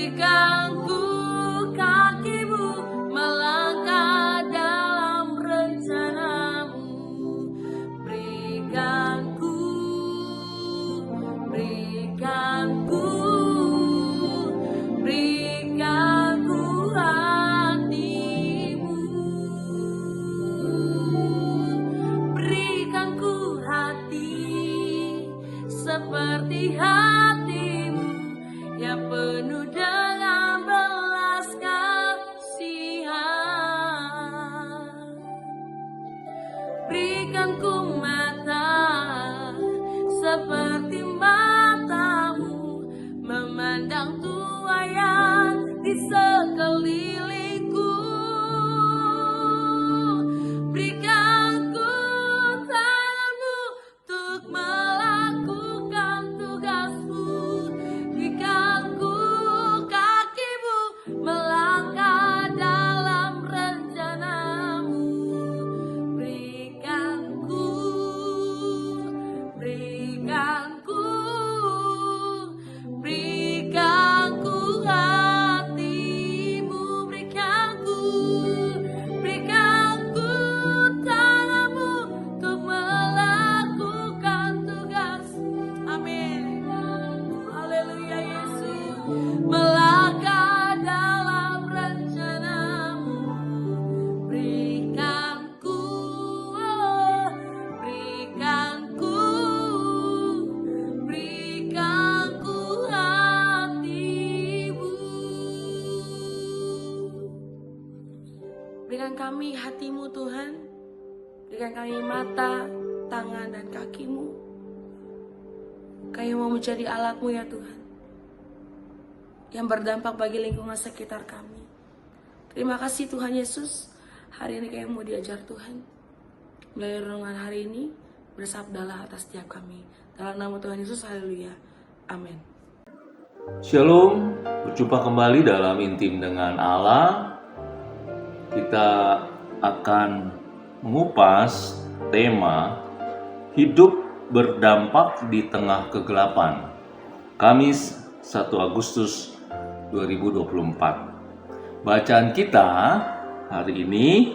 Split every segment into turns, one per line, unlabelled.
berikan ku kakimu melangkah dalam rencanamu. Berikan ku hatimu. Berikan ku hati seperti hatimu yang penuh dengan belas kasihan. Berikan ku mata seperti matamu, memandang tuayan di sekelilingku. Berikan ku tanganmu untuk melakukan tugasmu. Berikan ku kakimu melangkah dalam rencanamu. Berikan ku hatimu. Berikan ku tanganmu untuk melakukan tugas. Amin. Haleluya Yesus. Melangkah dalam rencanamu. Berikan ku hatimu. Berikan kami hatimu Tuhan. Berikan kami mata, tangan, dan kakimu. Kami mau menjadi alatmu ya Tuhan, yang berdampak bagi lingkungan sekitar kami. Terima kasih Tuhan Yesus. Hari ini kami mau diajar Tuhan. Melalui renungan hari ini, bersabdalah atas setiap kami. Dalam nama Tuhan Yesus, haleluya. Amin.
Shalom, berjumpa kembali dalam Intim dengan Allah. Kita akan mengupas tema hidup berdampak di tengah kegelapan. Kamis 1 Agustus 2024. Bacaan kita hari ini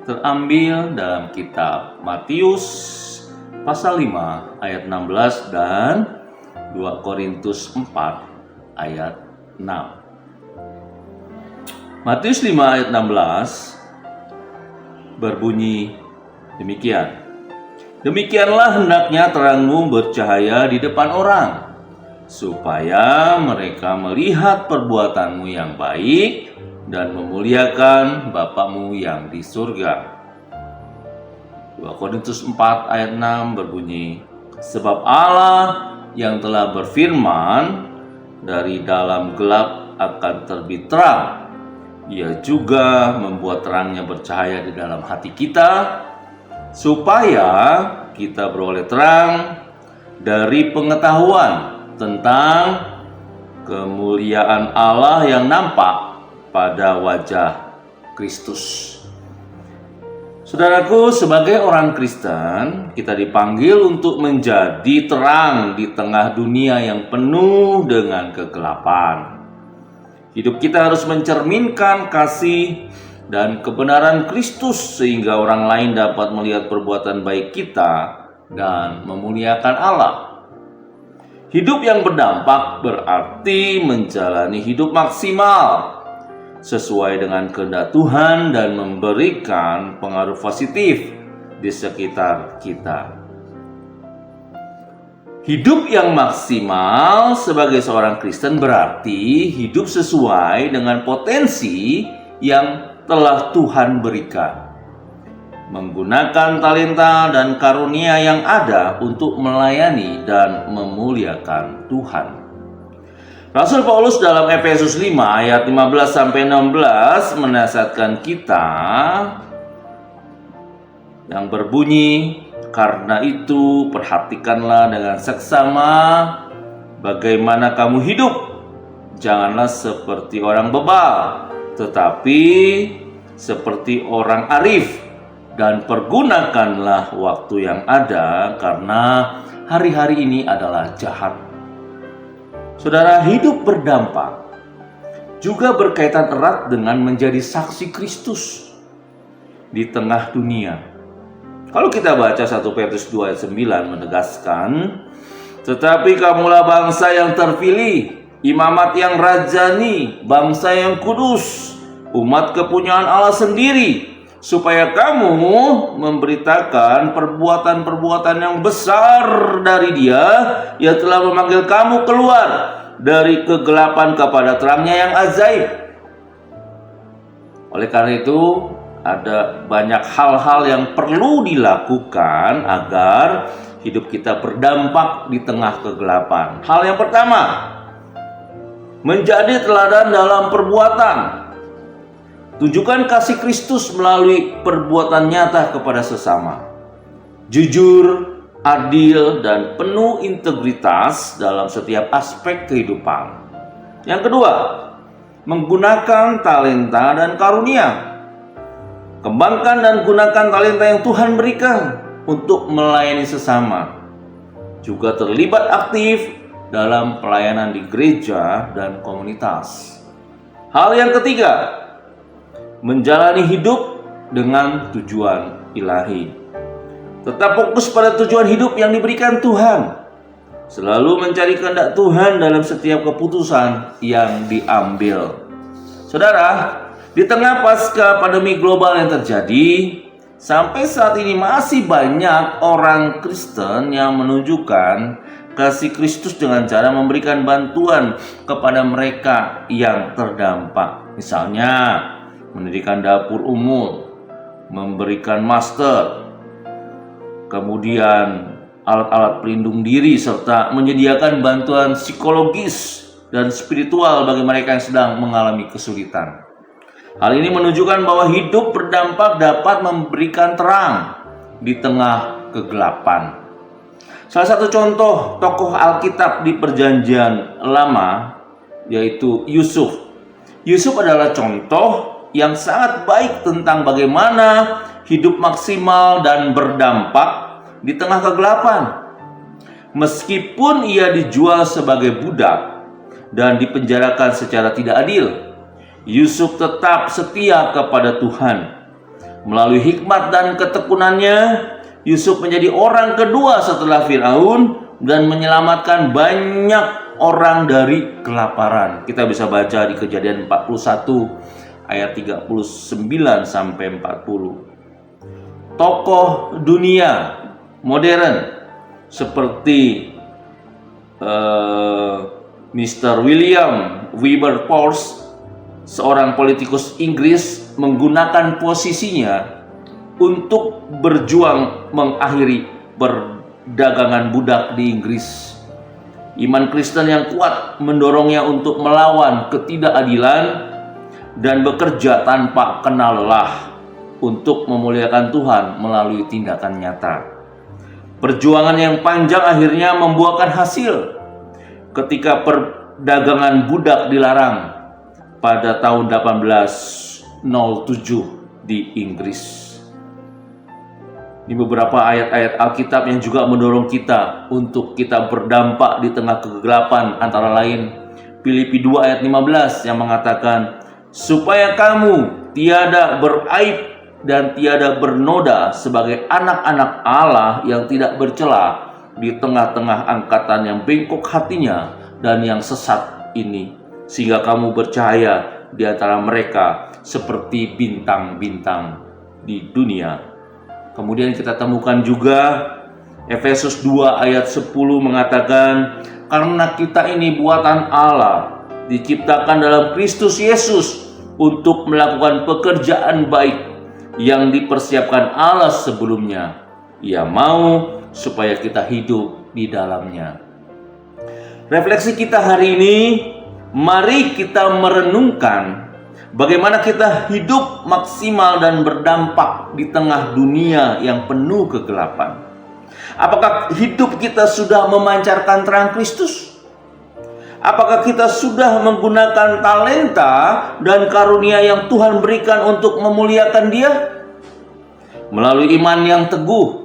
terambil dalam kitab Matius pasal 5 ayat 16 dan 2 Korintus 4 ayat 6. Matius 5 ayat 16 berbunyi demikian. Demikianlah hendaknya terangmu bercahaya di depan orang, supaya mereka melihat perbuatanmu yang baik dan memuliakan Bapamu yang di surga. 2 Korintus 4 ayat 6 berbunyi, sebab Allah yang telah berfirman, dari dalam gelap akan terbit terang. Ia juga membuat terangnya bercahaya di dalam hati kita, supaya kita beroleh terang dari pengetahuan tentang kemuliaan Allah yang nampak pada wajah Kristus. Saudaraku, sebagai orang Kristen, kita dipanggil untuk menjadi terang di tengah dunia yang penuh dengan kegelapan. Hidup kita harus mencerminkan kasih dan kebenaran Kristus sehingga orang lain dapat melihat perbuatan baik kita dan memuliakan Allah. Hidup yang berdampak berarti menjalani hidup maksimal sesuai dengan kehendak Tuhan dan memberikan pengaruh positif di sekitar kita. Hidup yang maksimal sebagai seorang Kristen berarti hidup sesuai dengan potensi yang telah Tuhan berikan, menggunakan talenta dan karunia yang ada untuk melayani dan memuliakan Tuhan. Rasul Paulus dalam Efesus 5 ayat 15-16 menasihatkan kita yang berbunyi, karena itu perhatikanlah dengan seksama bagaimana kamu hidup. Janganlah seperti orang bebal, tetapi seperti orang arif, dan pergunakanlah waktu yang ada, karena hari-hari ini adalah jahat. Saudara, hidup berdampak juga berkaitan erat dengan menjadi saksi Kristus di tengah dunia. Kalau kita baca 1 Petrus 2 ayat 9 menegaskan, tetapi kamulah bangsa yang terpilih, imamat yang rajani, bangsa yang kudus, umat kepunyaan Allah sendiri, supaya kamu memberitakan perbuatan-perbuatan yang besar dari Dia yang telah memanggil kamu keluar dari kegelapan kepada terangnya yang ajaib. Oleh karena itu, ada banyak hal-hal yang perlu dilakukan agar hidup kita berdampak di tengah kegelapan. Hal yang pertama, menjadi teladan dalam perbuatan. Tunjukkan kasih Kristus melalui perbuatan nyata kepada sesama. Jujur, adil, dan penuh integritas dalam setiap aspek kehidupan. Yang kedua, menggunakan talenta dan karunia. Kembangkan dan gunakan talenta yang Tuhan berikan untuk melayani sesama. Juga terlibat aktif dalam pelayanan di gereja dan komunitas. Hal yang ketiga, menjalani hidup dengan tujuan ilahi. Tetap fokus pada tujuan hidup yang diberikan Tuhan. Selalu mencari kehendak Tuhan dalam setiap keputusan yang diambil. Saudara, di tengah pasca pandemi global yang terjadi, sampai saat ini masih banyak orang Kristen yang menunjukkan kasih Kristus dengan cara memberikan bantuan kepada mereka yang terdampak. Misalnya, mendirikan dapur umum, memberikan masker, kemudian alat-alat pelindung diri, serta menyediakan bantuan psikologis dan spiritual bagi mereka yang sedang mengalami kesulitan. Hal ini menunjukkan bahwa hidup berdampak dapat memberikan terang di tengah kegelapan. Salah satu contoh tokoh Alkitab di Perjanjian Lama yaitu Yusuf. Yusuf adalah contoh yang sangat baik tentang bagaimana hidup maksimal dan berdampak di tengah kegelapan. Meskipun ia dijual sebagai budak dan dipenjarakan secara tidak adil, Yusuf tetap setia kepada Tuhan. Melalui hikmat dan ketekunannya, Yusuf menjadi orang kedua setelah Firaun dan menyelamatkan banyak orang dari kelaparan. Kita bisa baca di Kejadian 41 ayat 39 sampai 40. Tokoh dunia modern seperti Mr. William Wilberforce, seorang politikus Inggris, menggunakan posisinya untuk berjuang mengakhiri perdagangan budak di Inggris. Iman Kristen yang kuat mendorongnya untuk melawan ketidakadilan dan bekerja tanpa kenal lelah untuk memuliakan Tuhan melalui tindakan nyata. Perjuangan yang panjang akhirnya membuahkan hasil ketika perdagangan budak dilarang pada tahun 1807 di Inggris. Ini beberapa ayat-ayat Alkitab yang juga mendorong kita untuk kita berdampak di tengah kegelapan, antara lain Filipi 2 ayat 15 yang mengatakan, supaya kamu tiada beraib dan tiada bernoda sebagai anak-anak Allah yang tidak bercela di tengah-tengah angkatan yang bengkok hatinya dan yang sesat ini, sehingga kamu bercahaya di antara mereka seperti bintang-bintang di dunia. Kemudian kita temukan juga Efesus 2 ayat 10 mengatakan, karena kita ini buatan Allah, diciptakan dalam Kristus Yesus untuk melakukan pekerjaan baik yang dipersiapkan Allah sebelumnya. Ia mau supaya kita hidup di dalamnya. Refleksi kita hari ini, mari kita merenungkan bagaimana kita hidup maksimal dan berdampak di tengah dunia yang penuh kegelapan. Apakah hidup kita sudah memancarkan terang Kristus? Apakah kita sudah menggunakan talenta dan karunia yang Tuhan berikan untuk memuliakan Dia? Melalui iman yang teguh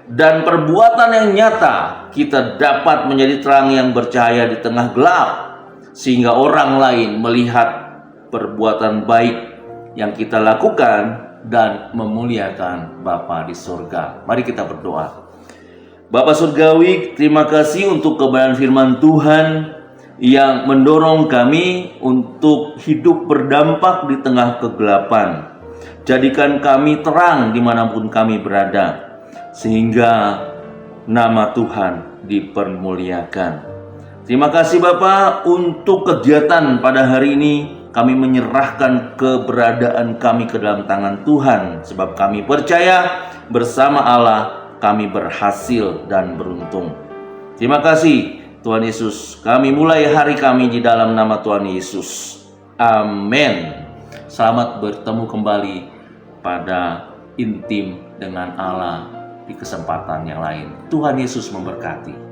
dan perbuatan yang nyata, kita dapat menjadi terang yang bercahaya di tengah gelap, sehingga orang lain melihat perbuatan baik yang kita lakukan dan memuliakan Bapa di surga. Mari kita berdoa. Bapa surgawi, terima kasih untuk kebenaran firman Tuhan yang mendorong kami untuk hidup berdampak di tengah kegelapan. Jadikan kami terang dimanapun kami berada, sehingga nama Tuhan dipermuliakan. Terima kasih Bapa untuk kegiatan pada hari ini. Kami menyerahkan keberadaan kami ke dalam tangan Tuhan, sebab kami percaya bersama Allah kami berhasil dan beruntung. Terima kasih Tuhan Yesus. Kami mulai hari kami di dalam nama Tuhan Yesus. Amin. Selamat bertemu kembali pada intim dengan Allah di kesempatan yang lain. Tuhan Yesus memberkati.